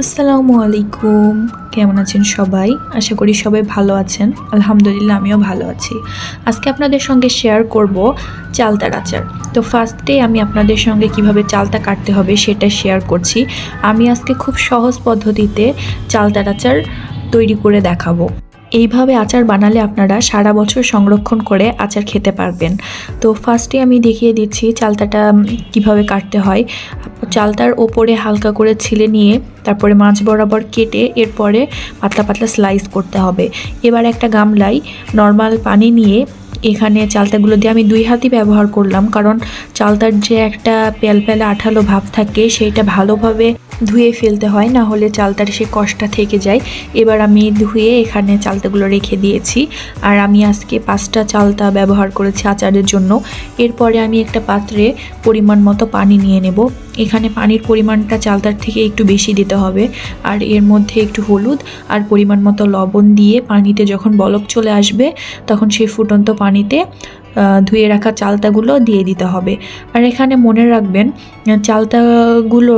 আসসালামু আলাইকুম। কেমন আছেন সবাই? আশা করি সবাই ভালো আছেন। আলহামদুলিল্লাহ আমিও ভালো আছি। আজকে আপনাদের সঙ্গে শেয়ার করব চালতার আচার। তো ফার্স্টে আমি আপনাদের সঙ্গে কিভাবে চালতা কাটতে হবে সেটা শেয়ার করছি। আমি আজকে খুব সহজ পদ্ধতিতে চালতার আচার তৈরি করে দেখাবো। এইভাবে আচার বানালে আপনারা সারা বছর সংরক্ষণ করে আচার খেতে পারবেন। তো ফার্স্টে আমি দেখিয়ে দিচ্ছি চালতাটা কিভাবে কাটতে হয়। চালতার ওপরে হালকা করে ছিলে নিয়ে তারপরে মাঝ বরাবর কেটে এরপরে পাতলা পাতলা স্লাইস করতে হবে। এবার একটা গামলায় নর্মাল পানি নিয়ে এখানে চালতাগুলো দিয়ে আমি 2 হাতই ব্যবহার করলাম, কারণ চালতার যে একটা প্যালপ্যালা আঠালো ভাব থাকে সেইটা ভালোভাবে ধুয়ে ফেলতে হয়, না হলে চালতার সে কষ্টটা থেকে যায়। এবার আমি ধুয়ে এখানে চালতাগুলো রেখে দিয়েছি। আর আমি আজকে 5টা চালতা ব্যবহার করেছি আচারের জন্য। এরপরে আমি একটা পাত্রে পরিমাণ মতো পানি নিয়ে নেব। এখানে পানির পরিমাণটা চালতার থেকে একটু বেশি দিতে হবে। আর এর মধ্যে একটু হলুদ আর পরিমাণ মতো লবণ দিয়ে পানিতে যখন বলক চলে আসবে তখন সেই ফুটন্ত পানিতে ধুয়ে রাখা চালতাগুলো দিয়ে দিতে হবে। আর এখানে মনে রাখবেন চালতাগুলো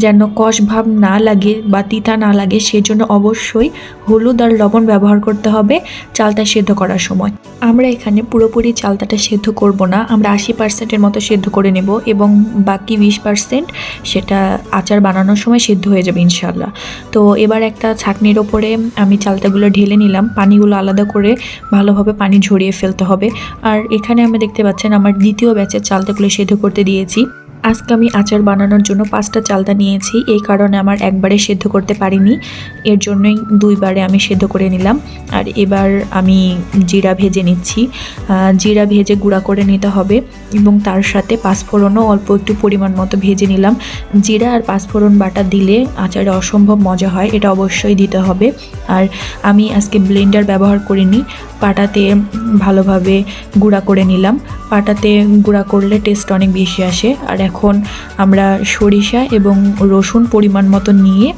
যেন কষ ভাব না লাগে বা তিতা না লাগে, সেজন্য অবশ্যই হলুদ আর লবণ ব্যবহার করতে হবে চালতা সেদ্ধ করার সময়। আমরা এখানে পুরোপুরি চালতাটা সেদ্ধ করব না, আমরা 80%-এর মতো সেদ্ধ করে নেব এবং বাকি 20% সেটা আচার বানানোর সময় সেদ্ধ হয়ে যাবে ইনশাল্লাহ। তো এবার একটা ছাঁকনির ওপরে আমি চালতাগুলো ঢেলে নিলাম। পানিগুলো আলাদা করে ভালোভাবে পানি ঝরিয়ে ফেলতে হবে। আর এখানে আমি দেখতে পাচ্ছেন আমার দ্বিতীয় ব্যাচের চালতাগুলো সেদ্ধ করতে দিয়েছি। আজকে আমি আচার বানানোর জন্য 5টা চালতা নিয়েছি, এই কারণে আমার একবারে সেদ্ধ করতে পারিনি, এর জন্যই 2বারে আমি সেদ্ধ করে নিলাম। আর এবার আমি জিরা ভেজে নিচ্ছি। জিরা ভেজে গুঁড়া করে নিতে হবে এবং তার সাথে পাঁচফোড়নও অল্প একটু পরিমাণ মতো ভেজে নিলাম। জিরা আর পাঁচফোড়ন বাটা দিলে আচারে অসম্ভব মজা হয়, এটা অবশ্যই দিতে হবে। আর আমি আজকে ব্লেন্ডার ব্যবহার করিনি, পাটাতে ভালোভাবে গুঁড়া করে নিলাম। পাটাতে গুঁড়া করলে টেস্ট অনেক বেশি আসে। আর এখন আমরা সরিষা এবং রসুন পরিমাণ মতো নিয়ে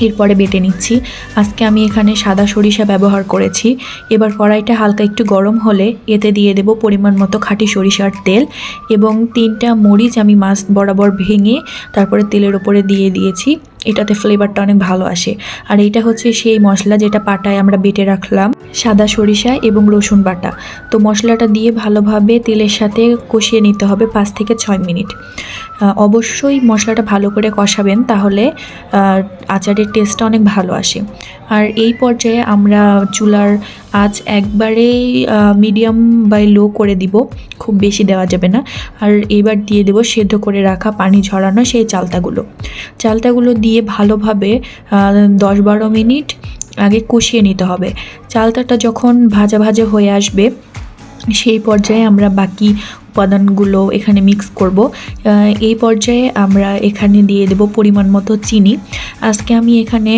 এরপরে বেটে নিচ্ছি। আজকে আমি এখানে সাদা সরিষা ব্যবহার করেছি। এবার কড়াইটা হালকা একটু গরম হলে এতে দিয়ে দেব পরিমাণ মতো খাঁটি সরিষার তেল এবং 3টা মরিচ আমি মাছ বরাবর ভেঙে তারপরে তেলের ওপরে দিয়ে দিয়েছি। এটাতে ফ্লেভারটা অনেক ভালো আসে। আর এটা হচ্ছে সেই মশলা যেটা পাটায় আমরা বেটে রাখলাম, সাদা সরিষা এবং রসুন বাটা। তো মশলাটা দিয়ে ভালোভাবে তেলের সাথে কষিয়ে নিতে হবে 5 থেকে 6 মিনিট। অবশ্যই মশলাটা ভালো করে কষাবেন, তাহলে আচারের টেস্টটা অনেক ভালো আসে। আর এই পর্যায়ে আমরা চুলার আঁচ একবারেই মিডিয়াম বাই লো করে দিব, খুব বেশি দেওয়া যাবে না। আর এবার দিয়ে দেব সেদ্ধ করে রাখা পানি ঝরানো সেই চালতাগুলো দিয়ে ভালোভাবে 10-12 মিনিট আগে কষিয়ে নিতে হবে। চালতাটা যখন ভাজা ভাজা হয়ে আসবে সেই পর্যায়ে আমরা বাকি উপাদানগুলো এখানে মিক্স করব। এই পর্যায়ে আমরা এখানে দিয়ে দেব পরিমাণ মতো চিনি। আজকে আমি এখানে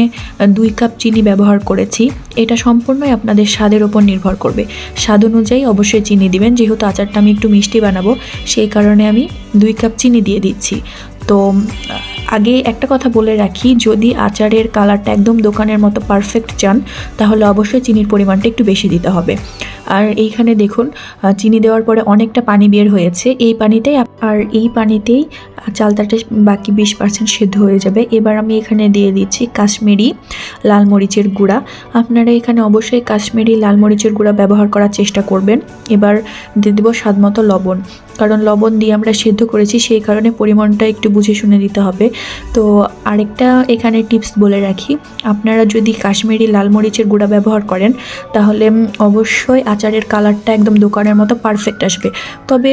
2 কাপ চিনি ব্যবহার করেছি। এটা সম্পূর্ণই আপনাদের স্বাদের ওপর নির্ভর করবে। স্বাদ অনুযায়ী অবশ্যই চিনি দিবেন, যেহেতু আচারটা আমি একটু মিষ্টি বানাবো সেই কারণে আমি 2 কাপ চিনি দিয়ে দিচ্ছি। তো আগে একটা কথা বলে রাখি, যদি আচারের কালারটা একদম দোকানের মতো পারফেক্ট চান তাহলে অবশ্যই চিনির পরিমাণটা একটু বেশি দিতে হবে। আর এইখানে দেখুন চিনি দেওয়ার পরে অনেকটা পানি বের হয়েছে। এই পানিতেই চালতাটা বাকি 20% সিদ্ধ হয়ে যাবে। এবার আমি এখানে দিয়ে দিচ্ছি কাশ্মীরি লাল মরিচের গুঁড়া। আপনারা এখানে অবশ্যই কাশ্মীরি লাল মরিচের গুঁড়া ব্যবহার করার চেষ্টা করবেন। এবার দিয়ে দেবো স্বাদ মতো লবণ, কারণ লবণ দিয়ে আমরা সেদ্ধ করেছি সেই কারণে পরিমাণটা একটু বুঝে শুনে দিতে হবে। তো আরেকটা এখানে টিপস বলে রাখি, আপনারা যদি কাশ্মীরি লাল মরিচের গুঁড়া ব্যবহার করেন তাহলে অবশ্যই আচারের কালারটা একদম দোকানের মতো পারফেক্ট আসবে। তবে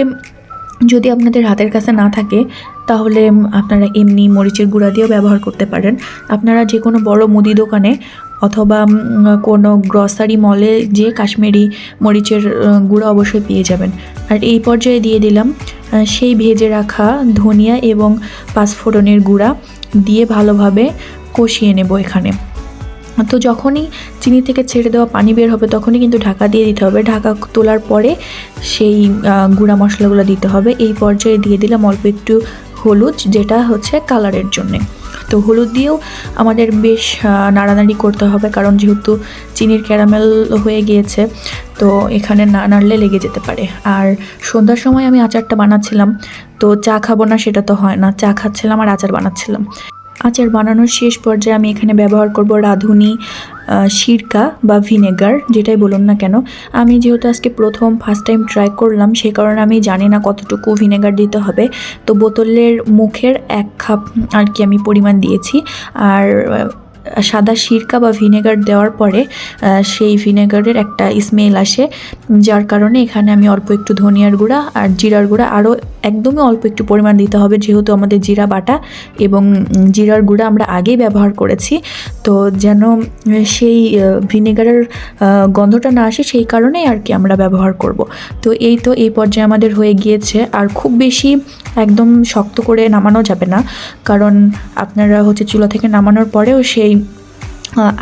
যদি আপনাদের হাতের কাছে না থাকে তাহলে আপনারা এমনি মরিচের গুঁড়া দিয়েও ব্যবহার করতে পারেন। আপনারা যে কোনো বড় মুদি দোকানে অথবা কোনো গ্রসারি মলে যে কাশ্মীরি মরিচের গুঁড়া অবশ্যই পেয়ে যাবেন। আর এই পর্যায়ে দিয়ে দিলাম সেই ভেজে রাখা ধনিয়া এবং পাঁচফোড়নের গুঁড়া দিয়ে ভালোভাবে কষিয়ে নেব এখানে। তো যখনই চিনি থেকে ছেড়ে দেওয়া পানি বের হবে তখনই কিন্তু ঢাকা দিয়ে দিতে হবে। ঢাকা তোলার পরে সেই গুঁড়া মশলাগুলো দিতে হবে। এই পর্যায়ে দিয়ে দিলাম অল্প একটু হলুদ, যেটা হচ্ছে কালারের জন্যে। তো হলুদ দিয়েও আমাদের বেশ নাড়ানাড়ি করতে হবে, কারণ যেহেতু চিনির ক্যারামেল হয়ে গিয়েছে তো এখানে না নাড়লে লেগে যেতে পারে। আর সন্ধ্যার সময় আমি আচারটা বানাচ্ছিলাম, তো চা খাবো না সেটা তো হয় না, চা খাচ্ছিলাম আর আচার বানাচ্ছিলাম। আচার বানানোর শেষ পর্যায়ে আমি এখানে ব্যবহার করব রাঁধুনি সিরকা বা ভিনেগার, যেটাই বলুন না কেন। আমি যেহেতু আজকে ফার্স্ট টাইম ট্রাই করলাম, সে কারণে আমি জানি না কতটুকু ভিনেগার দিতে হবে। তো বোতলের মুখের 1 কাপ আর কি আমি পরিমাণ দিয়েছি। আর সাদা সিরকা বা ভিনেগার দেওয়ার পরে সেই ভিনেগারের একটা স্মেল আসে, যার কারণে এখানে আমি অল্প একটু ধনিয়ার গুঁড়া আর জিরার গুঁড়া আরও একদমই অল্প একটু পরিমাণ দিতে হবে, যেহেতু আমাদের জিরা বাটা এবং জিরার গুঁড়া আমরা আগেই ব্যবহার করেছি। তো যেন সেই ভিনেগারের গন্ধটা না আসে, সেই কারণেই আর কি আমরা ব্যবহার করব। তো এই পর্যায়ে আমাদের হয়ে গিয়েছে। আর খুব বেশি একদম শক্ত করে নামানো যাবে না, কারণ আপনারা চুলা থেকে নামানোর পরেও সেই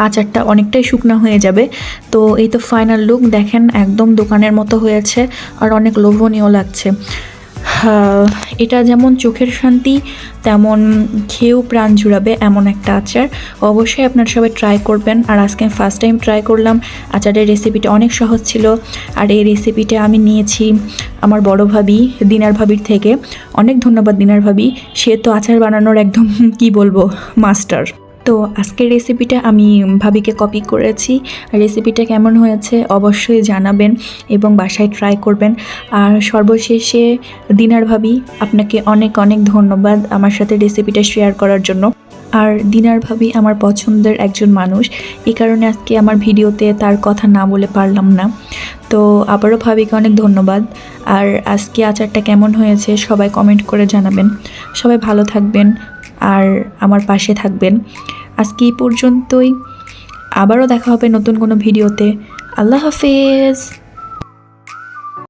আচারটা অনেকটাই শুকনো হয়ে যাবে। তো এই তো ফাইনাল লুক দেখেন, একদম দোকানের মতো হয়েছে আর অনেক লোভনীয় লাগছে। এটা যেমন চোখের শান্তি, তেমন খেয়েও প্রাণ জুড়াবে এমন একটা আচার। অবশ্যই আপনারা সবাই ট্রাই করবেন। আর আজকে ফার্স্ট টাইম ট্রাই করলাম। আচারের রেসিপিটা অনেক সহজ ছিল। আর এই রেসিপিটা আমি নিয়েছি আমার বড় ভাবি দিনার ভাবির থেকে। অনেক ধন্যবাদ দিনার ভাবি, সে তো আচার বানানোর একদম কি বলবো মাস্টার। তো আজকের রেসিপিটা আমি ভাবিকে কপি করেছি। রেসিপিটা কেমন হয়েছে অবশ্যই জানাবেন এবং বাসায় ট্রাই করবেন। আর সর্বশেষে দিনার ভাবি, আপনাকে অনেক অনেক ধন্যবাদ আমার সাথে রেসিপিটা শেয়ার করার জন্য। আর দিনার ভাবি আমার পছন্দের একজন মানুষ, এই কারণে আজকে আমার ভিডিওতে তার কথা না বলে পারলাম না। তো আবারও ভাবিকে অনেক ধন্যবাদ। আর আজকে আচারটা কেমন হয়েছে সবাই কমেন্ট করে জানাবেন। সবাই ভালো থাকবেন আর আমার পাশে থাকবেন। আজকে এই পর্যন্তই, আবারও দেখা হবে নতুন কোনো ভিডিওতে। আল্লাহ হাফেজ।